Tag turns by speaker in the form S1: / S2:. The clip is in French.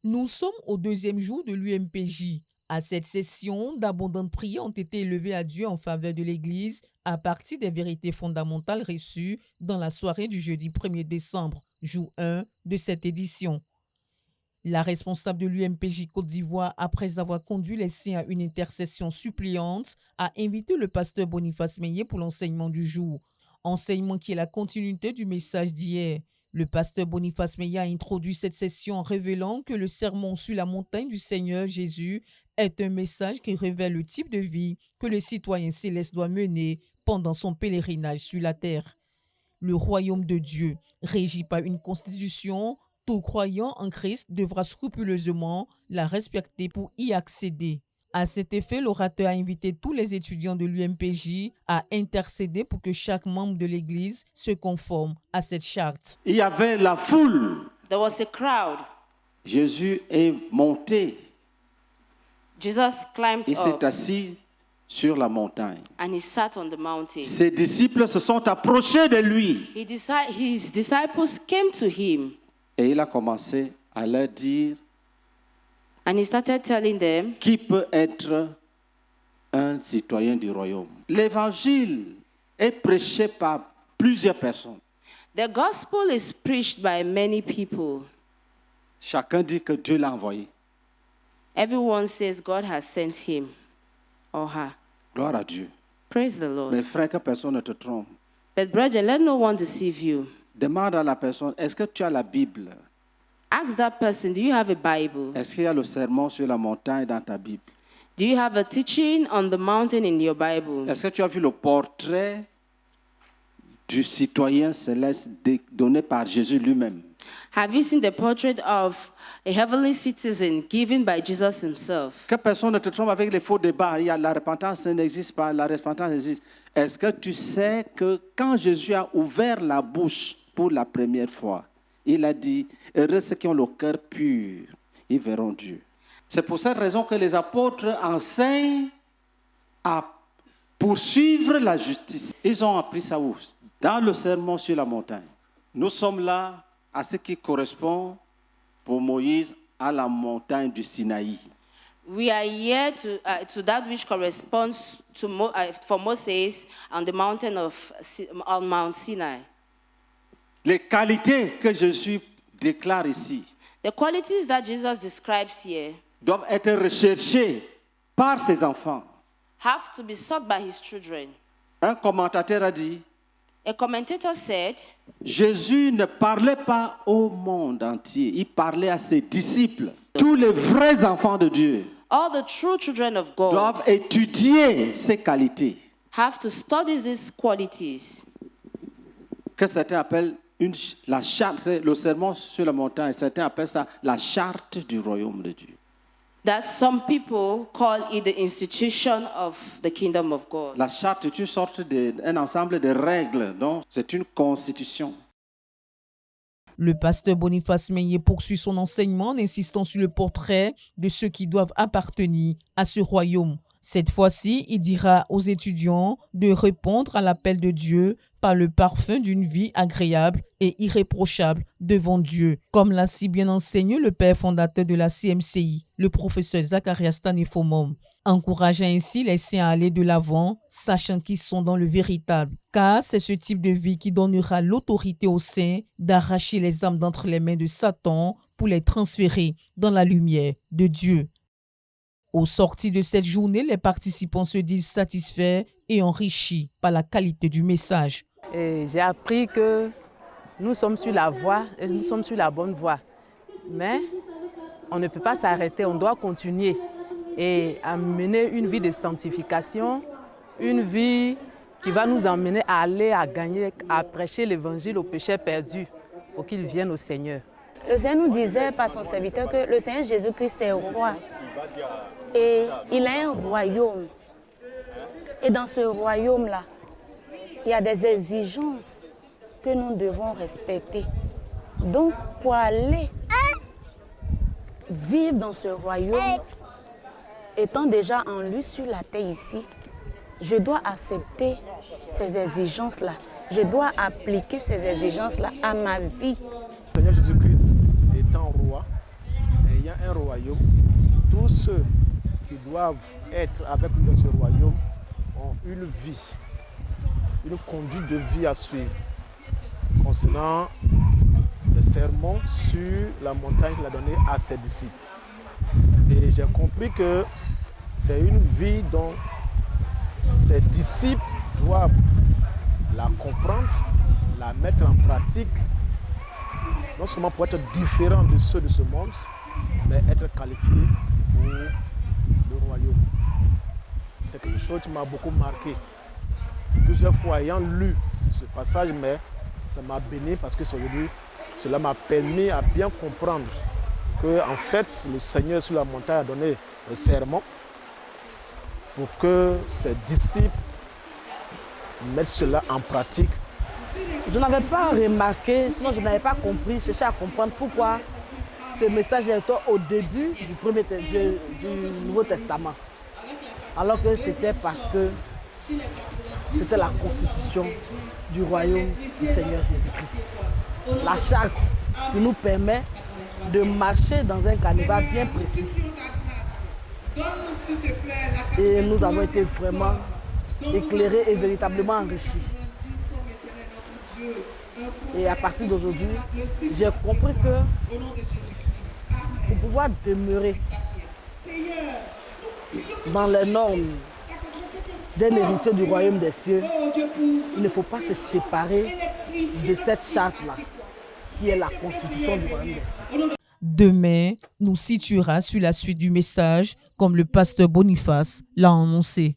S1: Nous sommes au deuxième jour de l'UMPJ. À cette session, d'abondantes prières ont été élevées à Dieu en faveur de l'Église à partir des vérités fondamentales reçues dans la soirée du jeudi 1er décembre, jour 1 de cette édition. La responsable de l'UMPJ Côte d'Ivoire, après avoir conduit les siens à une intercession suppliante, a invité le pasteur Boniface Meillet pour l'enseignement du jour. Enseignement qui est la continuité du message d'hier. Le pasteur Boniface Meillet a introduit cette session en révélant que le sermon sur la montagne du Seigneur Jésus est un message qui révèle le type de vie que le citoyen céleste doit mener pendant son pèlerinage sur la terre. Le royaume de Dieu, régi par une constitution, tout croyant en Christ devra scrupuleusement la respecter pour y accéder. À cet effet, l'orateur a invité tous les étudiants de l'UMPJ à intercéder pour que chaque membre de l'Église se conforme à cette charte.
S2: Il y avait la foule.
S3: There was a crowd.
S2: Jésus est monté.
S3: Jesus climbed
S2: Il s'est
S3: up
S2: assis sur la montagne.
S3: and he sat on the mountain.
S2: Ses disciples se sont approchés de lui
S3: His disciples came to him
S2: et il a commencé à leur dire
S3: and he started telling them,
S2: qui peut être un citoyen du royaume. L'évangile est prêché par plusieurs personnes.
S3: the gospel is preached by many people.
S2: Chacun dit que Dieu l'a envoyé.
S3: Everyone says God has sent him or her.
S2: Gloire à Dieu.
S3: Praise the Lord.
S2: Mais frère, que personne ne te trompe.
S3: But brethren, let no one deceive you.
S2: Demande à la personne, est-ce que tu as la Bible?
S3: Ask that person, do you have a Bible?
S2: Est-ce qu'il y a le sermon sur la montagne dans ta Bible?
S3: Do you have a teaching on the mountain in your Bible?
S2: Est-ce que tu as vu le portrait du citoyen céleste donné par Jésus lui-même?
S3: Have you seen the portrait of a heavenly citizen given by Jesus himself?
S2: Que personne ne te trompe avec les faux débats. Il y a la repentance n'existe pas, la repentance existe. Est-ce que tu sais que quand Jésus a ouvert la bouche pour la première fois, il a dit, heureux ceux qui ont le cœur pur, ils verront Dieu. C'est pour cette raison que les apôtres enseignent à poursuivre la justice. Ils ont appris ça où? Dans le sermon sur la montagne. Nous sommes là à ce qui correspond pour Moïse à la montagne du Sinaï.
S3: We are here to that which corresponds to for Moses on the mountain on Mount Sinai.
S2: Les qualités que Jésus déclare ici
S3: The qualities that Jesus describes here
S2: doivent être recherchées par ses enfants.
S3: have to be sought by his children.
S2: Un commentateur a dit,
S3: A commentator said,
S2: Jésus ne parlait pas au monde entier, il parlait à ses disciples. Tous les vrais enfants de Dieu
S3: all the true children of God
S2: doivent étudier ces qualités,
S3: have to study these qualities.
S2: que certains appellent la charte, le sermon sur la montagne, certains appellent ça la charte du royaume de Dieu.
S3: That some people call it the institution of the kingdom of God.
S2: La charte est une sorte un ensemble de règles, donc c'est une constitution.
S1: Le pasteur Boniface Meillet poursuit son enseignement en insistant sur le portrait de ceux qui doivent appartenir à ce royaume. Cette fois-ci, il dira aux étudiants de répondre à l'appel de Dieu par le parfum d'une vie agréable et irréprochable devant Dieu, comme l'a si bien enseigné le père fondateur de la CMCI, le professeur Zacharias Tanefomom, encourageant ainsi les siens à aller de l'avant, sachant qu'ils sont dans le véritable. Car c'est ce type de vie qui donnera l'autorité aux saints d'arracher les âmes d'entre les mains de Satan pour les transférer dans la lumière de Dieu. Au sortir de cette journée, les participants se disent satisfaits et enrichis par la qualité du message.
S4: J'ai appris que nous sommes sur la voie, et nous sommes sur la bonne voie. Mais on ne peut pas s'arrêter, on doit continuer et mener une vie de sanctification, une vie qui va nous emmener à aller, à gagner, à prêcher l'évangile aux pécheurs perdus pour qu'ils viennent au Seigneur.
S5: Le Seigneur nous disait par son serviteur que le Seigneur Jésus-Christ est roi. Et il a un royaume. Et dans ce royaume-là, il y a des exigences que nous devons respecter. Donc, pour aller vivre dans ce royaume, étant déjà en lui sur la terre ici, je dois accepter ces exigences-là. Je dois appliquer ces exigences-là à ma vie.
S6: Le Seigneur Jésus-Christ étant roi, il y y a un royaume, tous ceux qui doivent être avec nous dans ce royaume ont une vie, une conduite de vie à suivre. Concernant le sermon sur la montagne qu'il a donné à ses disciples. Et j'ai compris que c'est une vie dont ses disciples doivent la comprendre, la mettre en pratique, non seulement pour être différents de ceux de ce monde, mais être qualifiés pour le royaume. C'est quelque chose qui m'a beaucoup marqué. Plusieurs fois ayant lu ce passage, mais ça m'a béni parce que cela m'a permis à bien comprendre que en fait le Seigneur sur la montagne a donné le sermon pour que ses disciples mettent cela en pratique.
S7: Je n'avais pas remarqué, sinon je n'avais pas compris, cherché à comprendre pourquoi ce message était au début du Nouveau Testament. Alors que c'était parce que c'était la constitution du royaume du Seigneur Jésus-Christ. La charte qui nous permet de marcher dans un canevas bien précis. Et nous avons été vraiment éclairés et véritablement enrichis. Et à partir d'aujourd'hui, j'ai compris que pour pouvoir demeurer dans les normes d'un héritier du royaume des cieux, il ne faut pas se séparer de cette charte-là, qui est la constitution du royaume des cieux.
S1: Demain nous situera sur la suite du message, comme le pasteur Boniface l'a annoncé.